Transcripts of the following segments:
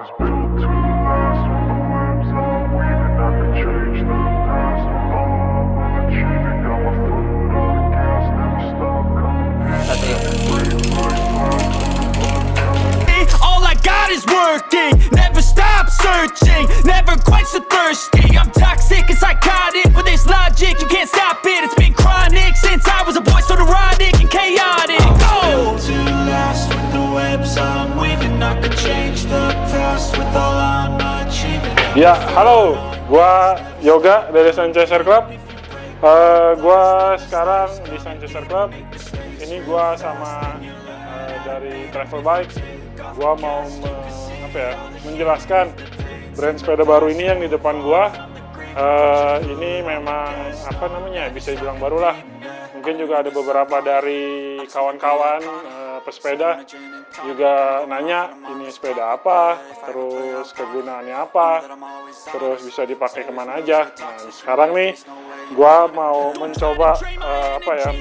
was built to last with the webs I'm weaving. I could change the past with all I'm achieving. Got my foot on the gas, never stop All I got is working, never stop searching, never quite so thirsty. I'm toxic and psychotic, with this logic, you can't stop it. It's been chronic since I was a boy, so neurotic and chaotic. Go! To last with the webs I'm weaving, I could change the past with all I'm achieving. Ya, halo, gua Yoga dari Sunchaser Club. Gua sekarang di Sunchaser Club. Ini gua sama dari Travel Bike. Gua mau menjelaskan brand sepeda baru ini yang di depan gua. Ini memang bisa dibilang baru lah. Mungkin juga ada beberapa dari kawan-kawan pesepeda juga nanya ini sepeda apa, terus kegunaannya apa, terus bisa dipakai kemana aja. Nah, sekarang nih gua mau mencoba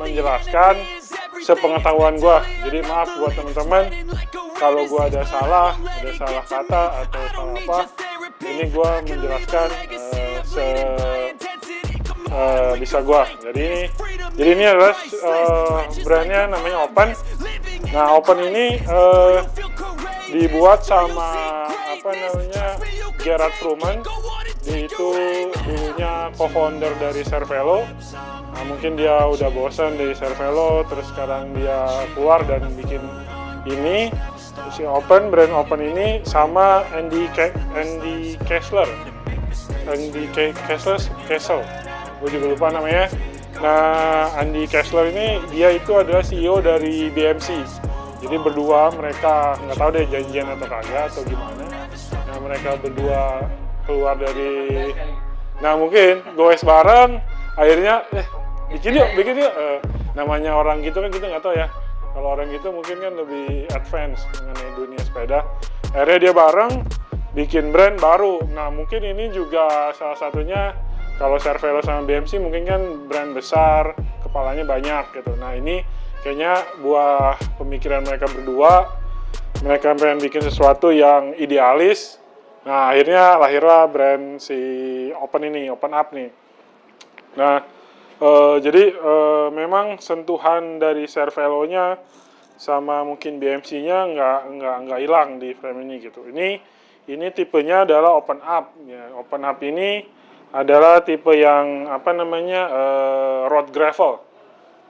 menjelaskan sepengetahuan gua. Jadi maaf buat teman-teman kalau gua ada salah kata atau salah apa. Ini gua menjelaskan bisa gua. Jadi ini adalah brandnya namanya Open. Nah, Open ini dibuat sama Gerard Fruman. Dia itu dulunya co-founder dari Cervelo. Nah, mungkin dia udah bosan dari Cervelo, terus sekarang dia keluar dan bikin ini si brand Open ini sama Andy Kessler, gue juga lupa namanya. Nah, Andy Kessler ini dia itu adalah CEO dari BMC. Jadi berdua mereka nggak tahu deh janjian atau kagak atau gimana. Nah, mereka berdua keluar dari, nah mungkin goes bareng, akhirnya bikin yuk. Namanya orang gitu kan kita nggak tahu ya. Kalau orang gitu mungkin kan lebih advance mengenai dunia sepeda. Akhirnya dia bareng bikin brand baru. Nah, mungkin ini juga salah satunya. Kalau Cervelo sama BMC mungkin kan brand besar, kepalanya banyak gitu. Nah, ini kayaknya buah pemikiran mereka berdua. Mereka pengen bikin sesuatu yang idealis. Nah, akhirnya lahirlah brand si Open Up nih. Nah, jadi memang sentuhan dari Cervelo-nya sama mungkin BMC-nya nggak hilang di frame ini gitu. Ini tipenya adalah Open Up. Ya, Open Up ini adalah tipe yang road gravel.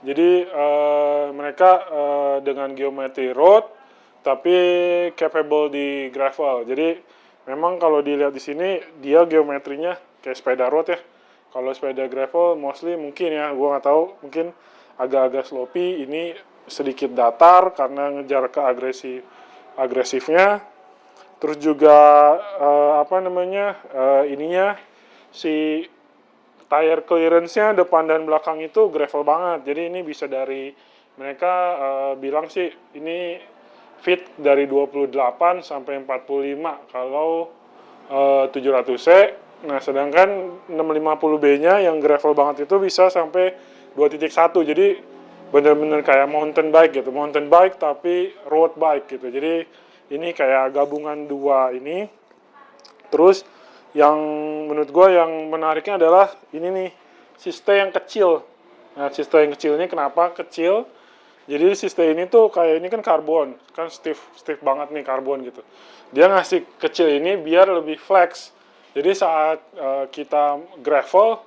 Jadi mereka dengan geometri road tapi capable di gravel. Jadi memang kalau dilihat di sini dia geometrinya kayak sepeda road ya. Kalau sepeda gravel mostly mungkin ya, gua nggak tahu, mungkin agak-agak sloppy. Ini sedikit datar karena ngejar ke agresifnya. Terus juga ininya si tire clearance-nya depan dan belakang itu gravel banget. Jadi ini bisa dari mereka bilang sih ini fit dari 28 sampai 45 kalau 700C. Nah, sedangkan 650B-nya yang gravel banget itu bisa sampai 2.1. Jadi bener-bener kayak mountain bike gitu. Mountain bike tapi road bike gitu. Jadi ini kayak gabungan dua ini. Terus yang menurut gue yang menariknya adalah ini nih, sistem yang kecil. Nah, sistem yang kecil ini kenapa kecil? Jadi sistem ini tuh kayak ini kan karbon, kan stiff banget nih karbon gitu. Dia ngasih kecil ini biar lebih flex. Jadi saat kita gravel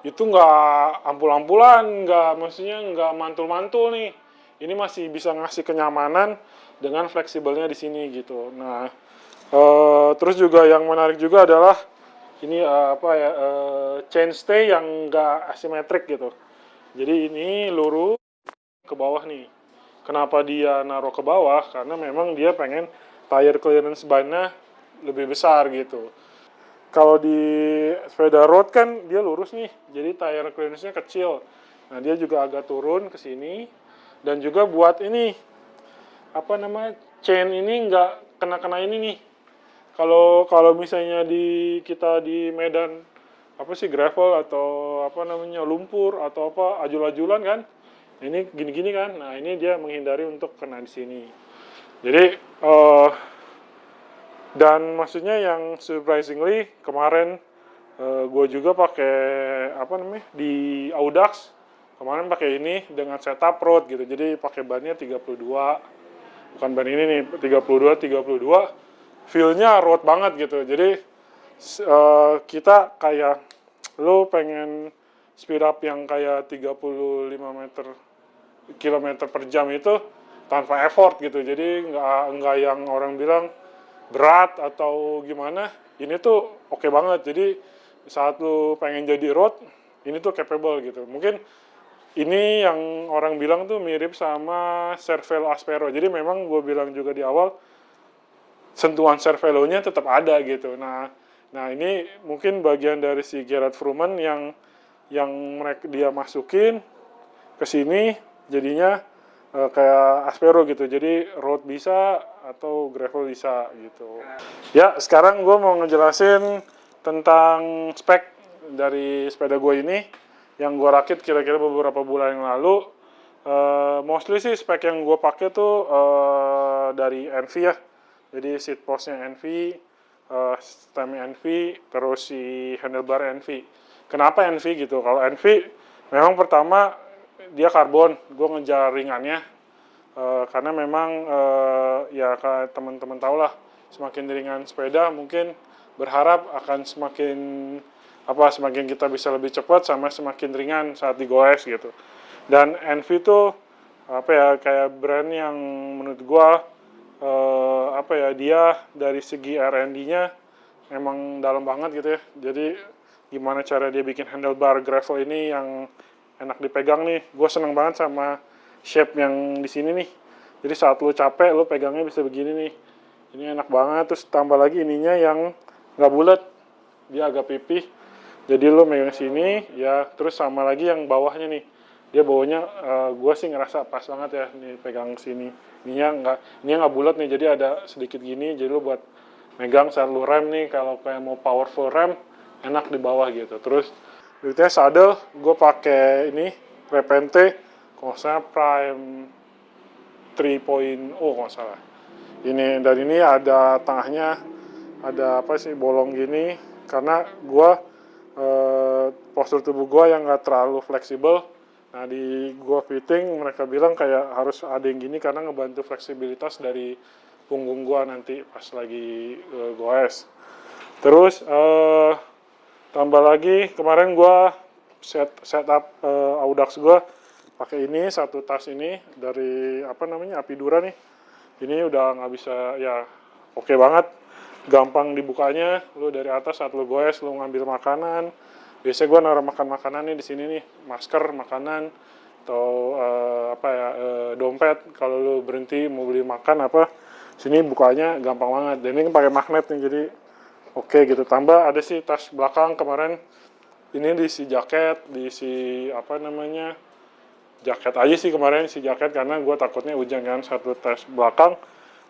itu nggak ampul-ampulan, nggak mantul-mantul nih. Ini masih bisa ngasih kenyamanan dengan fleksibelnya di sini gitu. Nah, terus juga yang menarik juga adalah ini chainstay yang nggak asimetrik gitu. Jadi ini lurus ke bawah nih. Kenapa dia naruh ke bawah? Karena memang dia pengen tire clearance ban-nya lebih besar gitu. Kalau di sepeda road kan dia lurus nih, jadi tire clearance-nya kecil. Nah, dia juga agak turun ke sini. Dan juga buat ini, chain ini nggak kena ini nih. Kalau misalnya kita di medan gravel atau lumpur atau ajul-ajulan kan, ini gini-gini kan. Nah, ini dia menghindari untuk kena di sini. Jadi Dan maksudnya yang surprisingly kemarin gue juga pakai apa namanya di Audax kemarin pakai ini dengan setup road gitu. Jadi pakai bannya 32, bukan ban ini nih 32 feel-nya road banget gitu. Jadi kita kayak lo pengen speed up yang kayak 35 kilometer per jam itu tanpa effort gitu. Jadi nggak yang orang bilang berat atau gimana. Ini tuh oke banget. Jadi saat lu pengen jadi road, ini tuh capable gitu. Mungkin ini yang orang bilang tuh mirip sama Cervelo Aspero. Jadi memang gue bilang juga di awal, sentuhan Cervelo-nya tetap ada gitu. Nah ini mungkin bagian dari si Gerard Vroomen yang dia masukin ke sini, jadinya kayak Aspero gitu. Jadi road bisa atau gravel bisa gitu. Ya, sekarang gue mau ngejelasin tentang spek dari sepeda gue ini yang gue rakit kira-kira beberapa bulan yang lalu. Mostly sih spek yang gue pakai tuh dari NV ya. Jadi seat postnya NV, stemnya NV, terus si handlebar NV. Kenapa NV gitu? Kalau NV memang pertama dia karbon, gue ngejar ringannya. Karena memang ya kayak teman-teman tau lah, semakin ringan sepeda mungkin berharap akan semakin kita bisa lebih cepat sama semakin ringan saat digoes gitu. Dan NV itu kayak brand yang menurut gua dia dari segi R&D-nya emang dalam banget gitu ya. Jadi gimana cara dia bikin handlebar gravel ini yang enak dipegang nih. Gua seneng banget sama shape yang di sini nih. Jadi saat lu capek, lu pegangnya bisa begini nih. Ini enak banget. Terus tambah lagi ininya yang nggak bulat, dia agak pipih. Jadi lu megang sini, ya. Terus sama lagi yang bawahnya nih. Dia bawahnya, gue sih ngerasa pas banget ya, nih pegang sini. Ininya nggak bulat nih, jadi ada sedikit gini. Jadi lu buat megang saat lu rem nih, kalau kayak mau powerful rem, enak di bawah gitu. Terus berikutnya saddle, gue pakai ini Repente. Kalau saya Prime 3.0 kalau salah. Ini dan ini ada tengahnya ada bolong gini karena gua postur tubuh gua yang nggak terlalu fleksibel. Nah di gua fitting mereka bilang kayak harus ada yang gini karena ngebantu fleksibilitas dari punggung gua nanti pas lagi goes. Terus tambah lagi kemarin gua setup Audax gua pakai ini satu tas ini dari Apidura nih. Ini udah nggak bisa ya oke banget, gampang dibukanya. Lu dari atas saat lu goes lu ngambil makanan. Biasanya gue naruh makanan nih di sini nih, masker, makanan atau dompet. Kalau lu berhenti mau beli makan sini bukanya gampang banget. Dan ini pakai magnet nih jadi oke gitu. Tambah ada sih tas belakang kemarin ini diisi jaket, diisi jaket aja sih kemarin si jaket karena gue takutnya hujan kan. Satu tas belakang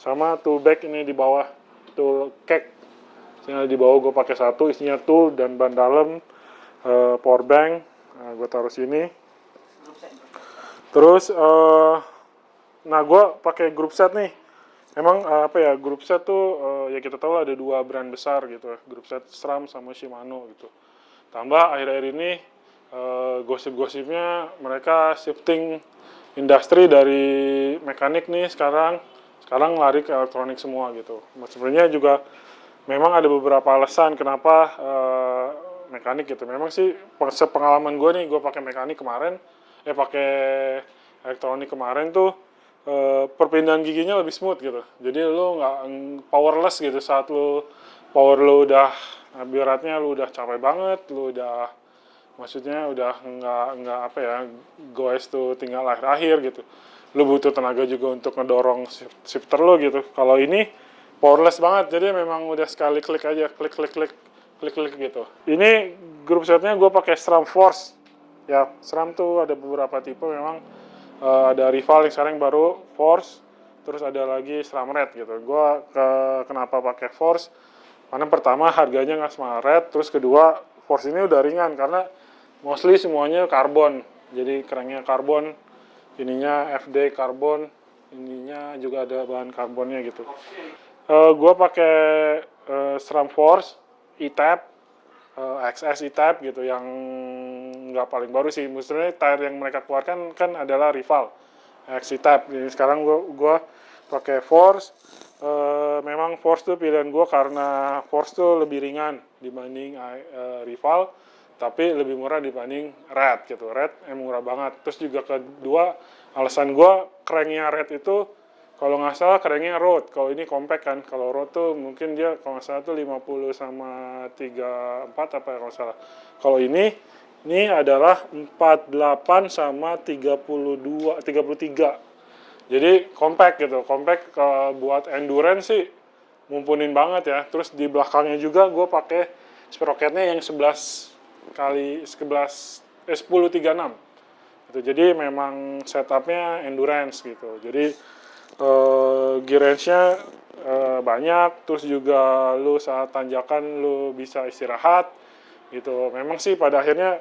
sama tool bag ini di bawah, tool keg di bawah gue pakai satu isinya tool dan ban dalam, power bank. Gue taruh sini. Terus gue pakai group set nih. Emang group set tuh ya kita tahu ada dua brand besar gitu ya, group set SRAM sama Shimano gitu. Tambah akhir-akhir ini gosip-gosipnya mereka shifting industri dari mekanik nih sekarang lari ke elektronik semua gitu. Sebenarnya juga memang ada beberapa alasan kenapa mekanik gitu. Memang sih sepengalaman gue nih, gue pakai mekanik kemarin, pakai elektronik kemarin tuh perpindahan giginya lebih smooth gitu. Jadi lu nggak powerless gitu saat lu udah beratnya lu udah capek banget, lu udah maksudnya udah nggak goes tuh tinggal akhir gitu. Lu butuh tenaga juga untuk ngedorong shifter lu gitu. Kalau ini powerless banget, jadi memang udah sekali klik aja, klik gitu. Ini grup setnya gue pakai SRAM Force. Ya, SRAM tuh ada beberapa tipe memang. Ada rival yang sekarang baru Force, terus ada lagi SRAM Red gitu. Gue kenapa pakai Force? Karena pertama harganya nggak sama Red, terus kedua Force ini udah ringan karena mostly semuanya karbon. Jadi kerangnya karbon, ininya FD karbon, ininya juga ada bahan karbonnya gitu. Gue pakai SRAM Force E-Tab, XS E-Tab gitu, yang nggak paling baru sih. Maksudnya tire yang mereka keluarkan kan adalah rival X E-Tab. Jadi sekarang gue pakai Force. Memang Force tuh pilihan gue karena Force tuh lebih ringan dibanding rival, tapi lebih murah dibanding Red gitu. Red emang murah banget. Terus juga kedua, alasan gue cranknya Red itu kalau nggak salah cranknya road. Kalau ini compact kan. Kalau road tuh mungkin dia kalau nggak salah tuh 50 sama 34 apa ya kalau nggak salah. Kalau ini adalah 48 sama 33. Jadi compact gitu. Compact buat endurance sih mumpunin banget ya. Terus di belakangnya juga gue pakai sprocketnya yang 11 kali 1036 gitu. Jadi memang setupnya endurance gitu. Jadi gear range-nya banyak, terus juga lu saat tanjakan lu bisa istirahat gitu. Memang sih pada akhirnya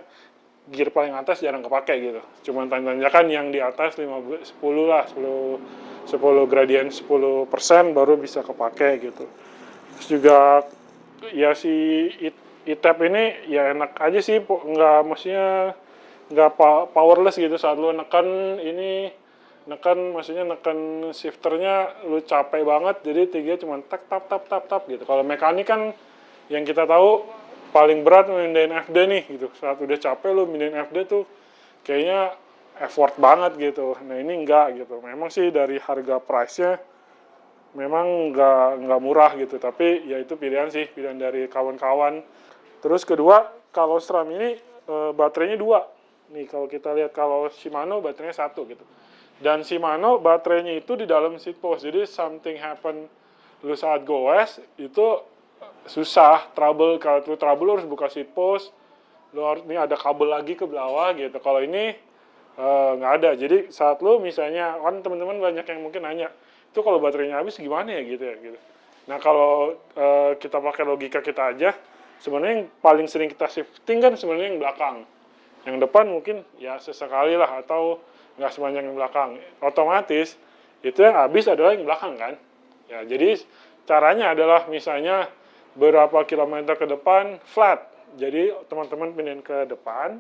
gear paling atas jarang kepake gitu. Cuman tanjakan yang di atas 10 lah, 10 gradien 10% baru bisa kepake gitu. Terus juga ya si E-Tab ini ya enak aja sih, nggak maksudnya nggak powerless gitu saat lu maksudnya neken shifternya lu capek banget, jadi tiga cuma tak tap tap tap tap gitu. Kalau mekanik kan yang kita tahu paling berat mindahin FD nih gitu, saat udah capek lu mindahin FD tuh kayaknya effort banget gitu. Nah ini enggak gitu, memang sih dari harga price-nya memang nggak murah gitu, tapi ya itu pilihan sih, pilihan dari kawan-kawan. Terus kedua, kalau SRAM ini baterainya 2 nih. Kalau kita lihat, kalau Shimano baterainya 1 gitu. Dan Shimano baterainya itu di dalam seat post, jadi something happen lu saat goes itu susah, trouble. Kalau lu trouble lu harus buka seat post, lu harus, ini ada kabel lagi ke bawah gitu. Kalau ini nggak ada. Jadi saat lu misalnya, kan teman-teman banyak yang mungkin nanya, itu kalau baterainya habis gimana ya gitu ya gitu. Nah kalau kita pakai logika kita aja, sebenarnya yang paling sering kita shifting kan sebenarnya yang belakang. Yang depan mungkin ya sesekali lah, atau nggak sebanyak yang belakang. Otomatis itu yang habis adalah yang belakang kan. Ya jadi caranya adalah misalnya berapa kilometer ke depan flat. Jadi teman-teman pindahin ke depan,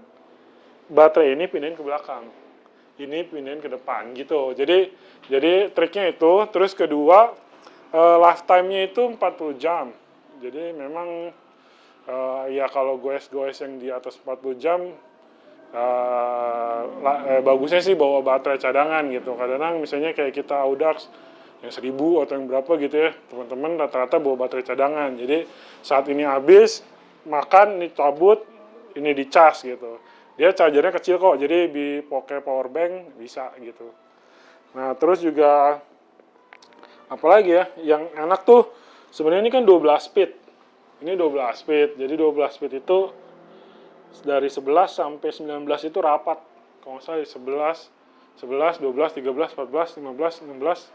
baterai ini pindahin ke belakang. Ini pindahin ke depan gitu. Jadi triknya itu. Terus kedua, lifetime-nya itu 40 jam. Jadi memang ya kalau goes yang di atas 40 jam bagusnya sih bawa baterai cadangan gitu. Kadang-kadang misalnya kayak kita Audax yang 1000 atau yang berapa gitu ya, teman-teman rata-rata bawa baterai cadangan. Jadi saat ini habis, makan, ini cabut, ini dicas gitu. Dia chargernya kecil kok, jadi pakai power bank bisa gitu. Nah terus juga apalagi ya, yang enak tuh sebenarnya ini kan 12 speed. Ini 12 speed, jadi 12 speed itu dari 11 sampai 19 itu rapat. Kalau nggak salah 11, 12, 13, 14, 15, 16,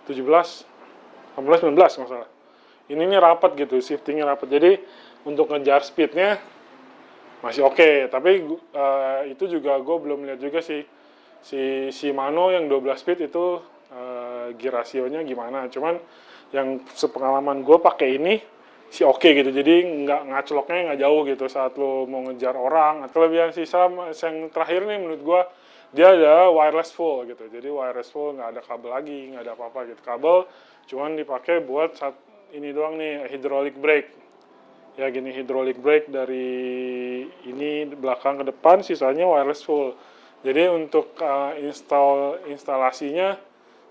17, 18, 19 nggak salah. Ini rapat gitu, shiftingnya rapat. Jadi untuk ngejar speednya masih oke. Tapi itu juga gue belum lihat juga sih si Shimano yang 12 speed itu gear rasionya gimana. Cuman yang sepengalaman gue pakai ini sih oke gitu. Jadi nggak ngacloknya nggak jauh gitu saat lo mau ngejar orang. Kelebihan si SRAM yang terakhir nih menurut gue, dia ada wireless full gitu. Jadi wireless full, nggak ada kabel lagi, nggak ada apa-apa gitu. Kabel cuman dipakai buat saat ini doang nih, hydraulic brake. Ya gini, hydraulic brake dari ini belakang ke depan, sisanya wireless full. Jadi untuk instalasinya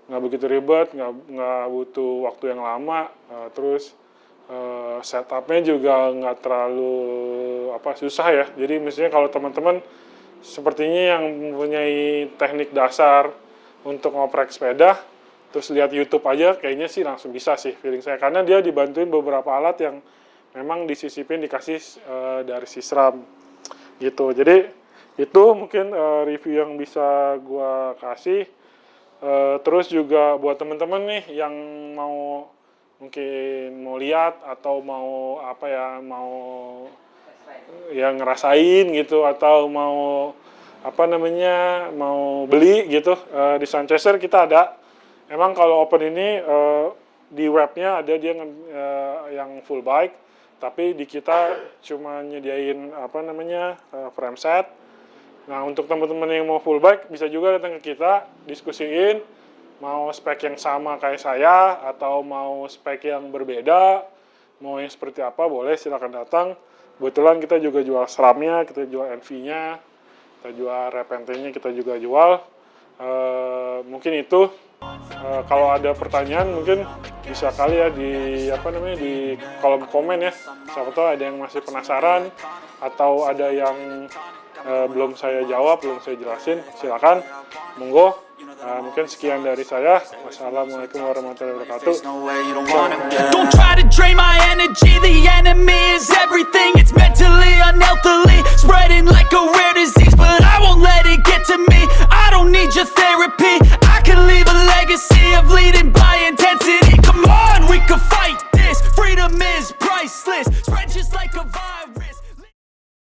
nggak begitu ribet, nggak butuh waktu yang lama. Terus setupnya juga nggak terlalu susah ya. Jadi misalnya kalau teman-teman sepertinya yang mempunyai teknik dasar untuk ngoprek sepeda, terus lihat YouTube aja, kayaknya sih langsung bisa sih feeling saya. Karena dia dibantuin beberapa alat yang memang disisipin, dikasih dari si SRAM gitu. Jadi itu mungkin review yang bisa gua kasih. Terus juga buat teman-teman nih yang mungkin mau lihat atau mau ngerasain gitu, atau mau mau beli gitu, di Sunchaser kita ada. Emang kalau open ini di webnya ada dia yang full bike, tapi di kita cuma nyediain frame set. Nah, untuk teman-teman yang mau full bike bisa juga datang ke kita, diskusiin mau spek yang sama kayak saya atau mau spek yang berbeda, mau yang seperti apa, boleh silakan datang. Kebetulan kita juga jual SRAM-nya, kita jual NV-nya, kita jual Repente-nya, kita juga jual. Mungkin itu. Kalau ada pertanyaan mungkin bisa kali ya di kolom komen ya. Siapa tahu ada yang masih penasaran atau ada yang belum saya jawab, belum saya jelasin, silakan, monggo. Mungkin sekian dari saya. Wassalamualaikum warahmatullahi wabarakatuh. Don't try to drain my energy. The enemy is everything. It's mentally, unhealthily, spreading like a rare disease. But I won't let it get to me. I don't need your therapy. I can leave a legacy of leading by intensity. Come on, we can fight this. Freedom is priceless.